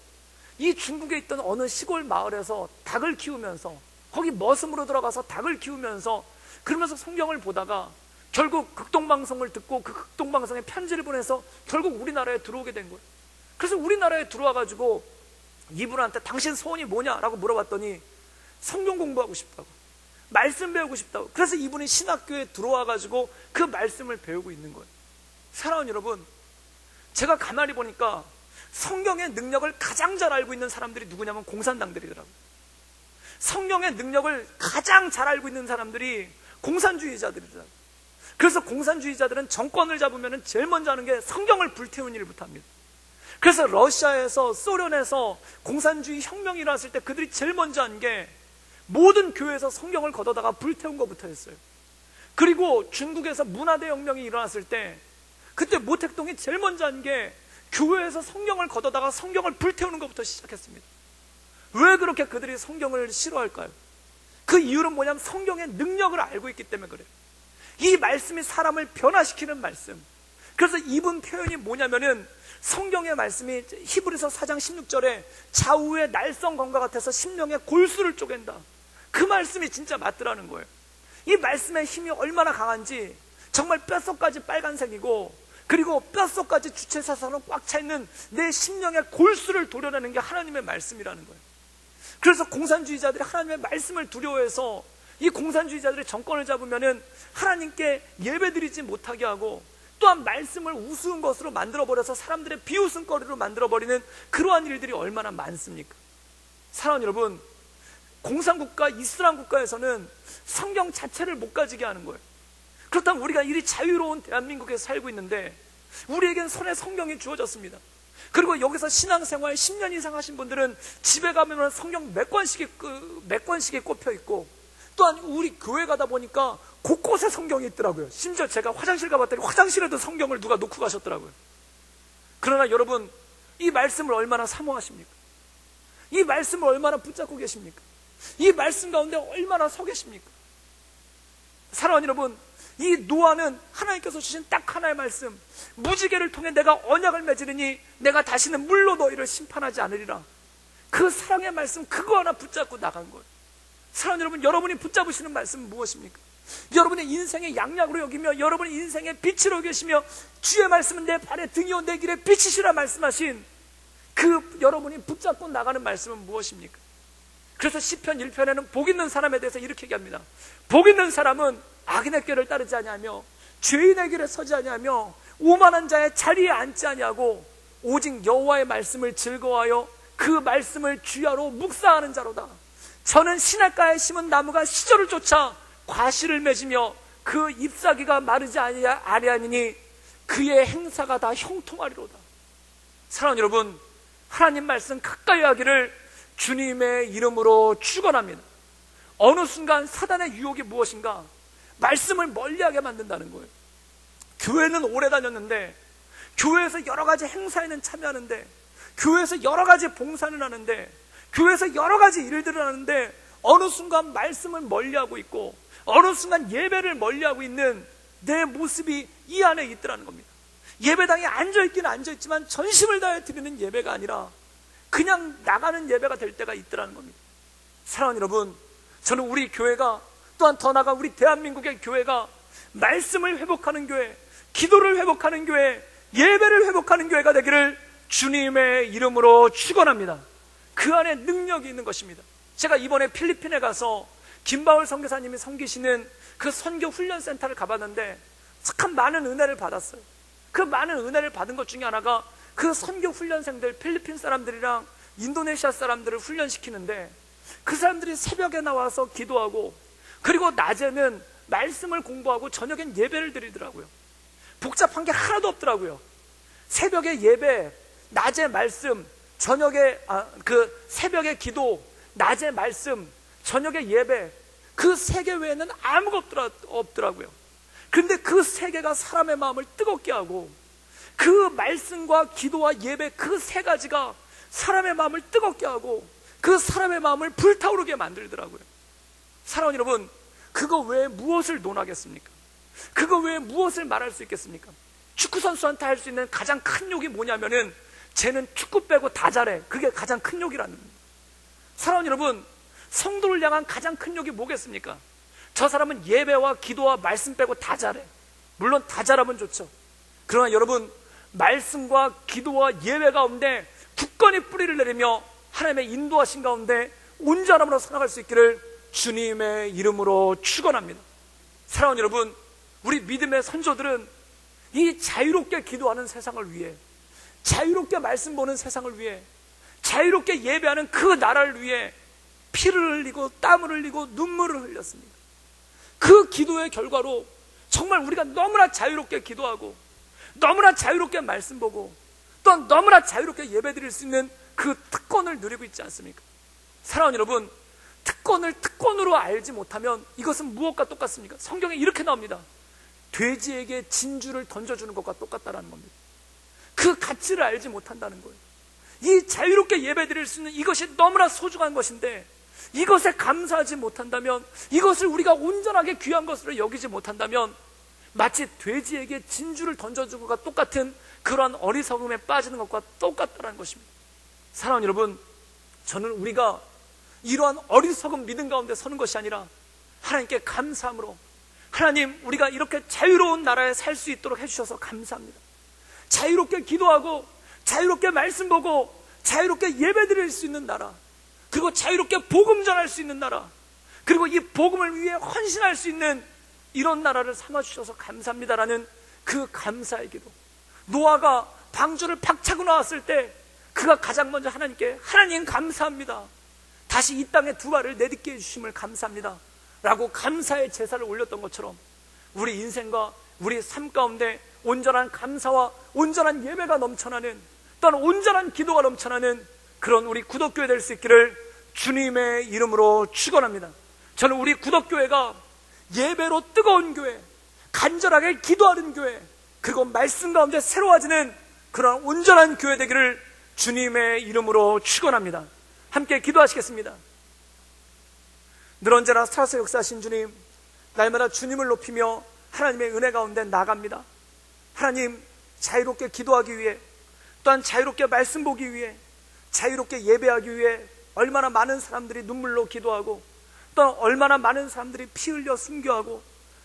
이 중국에 있던 어느 시골 마을에서 닭을 키우면서, 거기 머슴으로 들어가서 닭을 키우면서, 그러면서 성경을 보다가 결국 극동방송을 듣고 그 극동방송에 편지를 보내서 결국 우리나라에 들어오게 된 거예요. 그래서 우리나라에 들어와가지고 이분한테 당신 소원이 뭐냐라고 물어봤더니 성경 공부하고 싶다고, 말씀 배우고 싶다고. 그래서 이분이 신학교에 들어와가지고 그 말씀을 배우고 있는 거예요. 사랑하는 여러분, 제가 가만히 보니까 성경의 능력을 가장 잘 알고 있는 사람들이 누구냐면 공산당들이더라고요. 성경의 능력을 가장 잘 알고 있는 사람들이 공산주의자들이더라고요. 그래서 공산주의자들은 정권을 잡으면 제일 먼저 하는 게 성경을 불태우는 일부터 합니다. 그래서 러시아에서, 소련에서 공산주의 혁명이 일어났을 때 그들이 제일 먼저 한 게 모든 교회에서 성경을 걷어다가 불태운 것부터 했어요. 그리고 중국에서 문화대혁명이 일어났을 때 그때 모택동이 제일 먼저 한 게 교회에서 성경을 걷어다가 성경을 불태우는 것부터 시작했습니다. 왜 그렇게 그들이 성경을 싫어할까요? 그 이유는 뭐냐면 성경의 능력을 알고 있기 때문에 그래요. 이 말씀이 사람을 변화시키는 말씀. 그래서 이분 표현이 뭐냐면은, 성경의 말씀이 히브리서 4장 16절에 좌우의 날성검과 같아서 심령의 골수를 쪼갠다. 그 말씀이 진짜 맞더라는 거예요. 이 말씀의 힘이 얼마나 강한지, 정말 뼛속까지 빨간색이고, 그리고 뼛속까지 주체사상으로 꽉 차있는 내 심령의 골수를 도려내는 게 하나님의 말씀이라는 거예요. 그래서 공산주의자들이 하나님의 말씀을 두려워해서 이 공산주의자들이 정권을 잡으면은 하나님께 예배드리지 못하게 하고, 또한 말씀을 우스운 것으로 만들어버려서 사람들의 비웃음거리로 만들어버리는 그러한 일들이 얼마나 많습니까? 사랑하는 여러분, 공산국가, 이슬람 국가에서는 성경 자체를 못 가지게 하는 거예요. 그렇다면 우리가 이리 자유로운 대한민국에 살고 있는데 우리에겐 손에 성경이 주어졌습니다. 그리고 여기서 신앙생활 10년 이상 하신 분들은 집에 가면 성경 몇 권씩이 꼽혀 있고, 또한 우리 교회 가다 보니까 곳곳에 성경이 있더라고요. 심지어 제가 화장실 가봤더니 화장실에도 성경을 누가 놓고 가셨더라고요. 그러나 여러분, 이 말씀을 얼마나 사모하십니까? 이 말씀을 얼마나 붙잡고 계십니까? 이 말씀 가운데 얼마나 서 계십니까? 사랑하는 여러분, 이 노아는 하나님께서 주신 딱 하나의 말씀, 무지개를 통해 내가 언약을 맺으리니 내가 다시는 물로 너희를 심판하지 않으리라. 그 사랑의 말씀 그거 하나 붙잡고 나간 거예요. 사랑하는 여러분, 여러분이 붙잡으시는 말씀은 무엇입니까? 여러분의 인생의 양약으로 여기며 여러분의 인생의 빛으로 계시며 주의 말씀은 내 발의 등이요 내 길의 빛이시라 말씀하신 그 여러분이 붙잡고 나가는 말씀은 무엇입니까? 그래서 시편 1편에는 복 있는 사람에 대해서 이렇게 얘기합니다. 복 있는 사람은 악인의 꾀를 따르지 아니하며 죄인의 길에 서지 아니하며 오만한 자의 자리에 앉지 아니하고 오직 여호와의 말씀을 즐거워하여 그 말씀을 주야로 묵상하는 자로다. 저는 시냇가에 심은 나무가 시절을 쫓아 과실을 맺으며 그 잎사귀가 마르지 아니하니니 그의 행사가 다 형통하리로다. 사랑하는 여러분, 하나님 말씀 가까이 하기를 주님의 이름으로 축원합니다. 어느 순간 사단의 유혹이 무엇인가? 말씀을 멀리하게 만든다는 거예요. 교회는 오래 다녔는데, 교회에서 여러 가지 행사에는 참여하는데, 교회에서 여러 가지 봉사는 하는데, 교회에서 여러 가지 일들을 하는데 어느 순간 말씀을 멀리하고 있고 어느 순간 예배를 멀리하고 있는 내 모습이 이 안에 있더라는 겁니다. 예배당에 앉아있기는 앉아있지만 전심을 다해 드리는 예배가 아니라 그냥 나가는 예배가 될 때가 있더라는 겁니다. 사랑하는 여러분, 저는 우리 교회가, 또한 더 나아가 우리 대한민국의 교회가 말씀을 회복하는 교회, 기도를 회복하는 교회, 예배를 회복하는 교회가 되기를 주님의 이름으로 축원합니다. 그 안에 능력이 있는 것입니다. 제가 이번에 필리핀에 가서 김바울 선교사님이 섬기시는 그 선교 훈련센터를 가봤는데 참 많은 은혜를 받았어요. 그 많은 은혜를 받은 것 중에 하나가 그 선교 훈련생들, 필리핀 사람들이랑 인도네시아 사람들을 훈련시키는데 그 사람들이 새벽에 나와서 기도하고 그리고 낮에는 말씀을 공부하고 저녁엔 예배를 드리더라고요. 복잡한 게 하나도 없더라고요. 새벽에 예배, 낮에 말씀, 저녁에 새벽에 기도, 낮에 말씀, 저녁에 예배, 그 세 개 외에는 아무것도 없더라고요. 그런데 그 세 개가 사람의 마음을 뜨겁게 하고 그 말씀과 기도와 예배 그 세 가지가 사람의 마음을 뜨겁게 하고 그 사람의 마음을 불타오르게 만들더라고요. 사랑하는 여러분, 그거 외에 무엇을 논하겠습니까? 그거 외에 무엇을 말할 수 있겠습니까? 축구선수한테 할 수 있는 가장 큰 욕이 뭐냐면은 쟤는 축구 빼고 다 잘해. 그게 가장 큰 욕이라는 겁니다. 사랑하는 여러분, 성도를 향한 가장 큰 욕이 뭐겠습니까? 저 사람은 예배와 기도와 말씀 빼고 다 잘해. 물론 다 잘하면 좋죠. 그러나 여러분, 말씀과 기도와 예배 가운데 굳건히 뿌리를 내리며 하나님의 인도하신 가운데 온전함으로 살아갈 수 있기를 주님의 이름으로 축원합니다. 사랑하는 여러분, 우리 믿음의 선조들은 이 자유롭게 기도하는 세상을 위해, 자유롭게 말씀 보는 세상을 위해, 자유롭게 예배하는 그 나라를 위해 피를 흘리고 땀을 흘리고 눈물을 흘렸습니다. 그 기도의 결과로 정말 우리가 너무나 자유롭게 기도하고 너무나 자유롭게 말씀 보고 또 너무나 자유롭게 예배 드릴 수 있는 그 특권을 누리고 있지 않습니까? 사랑하는 여러분, 특권을 특권으로 알지 못하면 이것은 무엇과 똑같습니까? 성경에 이렇게 나옵니다. 돼지에게 진주를 던져주는 것과 똑같다라는 겁니다. 그 가치를 알지 못한다는 거예요. 이 자유롭게 예배 드릴 수 있는 이것이 너무나 소중한 것인데 이것에 감사하지 못한다면, 이것을 우리가 온전하게 귀한 것으로 여기지 못한다면 마치 돼지에게 진주를 던져준 것과 똑같은 그러한 어리석음에 빠지는 것과 똑같다는 것입니다. 사랑하는 여러분, 저는 우리가 이러한 어리석은 믿음 가운데 서는 것이 아니라 하나님께 감사함으로, 하나님, 우리가 이렇게 자유로운 나라에 살 수 있도록 해주셔서 감사합니다. 자유롭게 기도하고 자유롭게 말씀 보고 자유롭게 예배 드릴 수 있는 나라, 그리고 자유롭게 복음 전할 수 있는 나라, 그리고 이 복음을 위해 헌신할 수 있는 이런 나라를 삼아주셔서 감사합니다라는 그 감사의 기도. 노아가 방주를 박차고 나왔을 때 그가 가장 먼저 하나님께, 하나님 감사합니다, 다시 이 땅에 두 발을 내딛게 해주심을 감사합니다 라고 감사의 제사를 올렸던 것처럼 우리 인생과 우리 삶 가운데 온전한 감사와 온전한 예배가 넘쳐나는, 또한 온전한 기도가 넘쳐나는 그런 우리 구덕교회 될 수 있기를 주님의 이름으로 축원합니다. 저는 우리 구덕교회가 예배로 뜨거운 교회, 간절하게 기도하는 교회, 그리고 말씀 가운데 새로워지는 그런 온전한 교회 되기를 주님의 이름으로 축원합니다. 함께 기도하시겠습니다. 늘 언제나 살아서 역사하신 주님, 날마다 주님을 높이며 하나님의 은혜 가운데 나갑니다. 하나님, 자유롭게 기도하기 위해, 또한 자유롭게 말씀 보기 위해, 자유롭게 예배하기 위해 얼마나 많은 사람들이 눈물로 기도하고, 또한 얼마나 많은 사람들이 피 흘려 순교하고,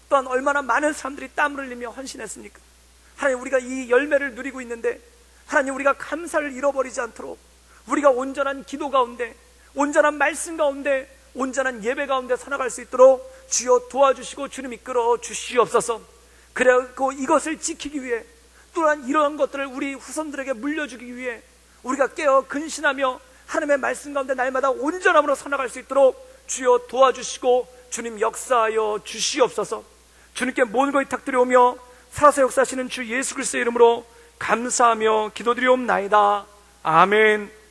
또한 얼마나 많은 사람들이 땀을 흘리며 헌신했습니까? 하나님, 우리가 이 열매를 누리고 있는데 하나님, 우리가 감사를 잃어버리지 않도록 우리가 온전한 기도 가운데, 온전한 말씀 가운데, 온전한 예배 가운데 살아갈 수 있도록 주여 도와주시고 주님 이끌어 주시옵소서. 그리고 이것을 지키기 위해, 또한 이러한 것들을 우리 후손들에게 물려주기 위해 우리가 깨어 근신하며 하나님의 말씀 가운데 날마다 온전함으로 살아갈 수 있도록 주여 도와주시고 주님 역사하여 주시옵소서. 주님께 모든 것을 탁드려오며 살아서 역사하시는 주 예수 그리스도의 이름으로 감사하며 기도드리옵나이다. 아멘.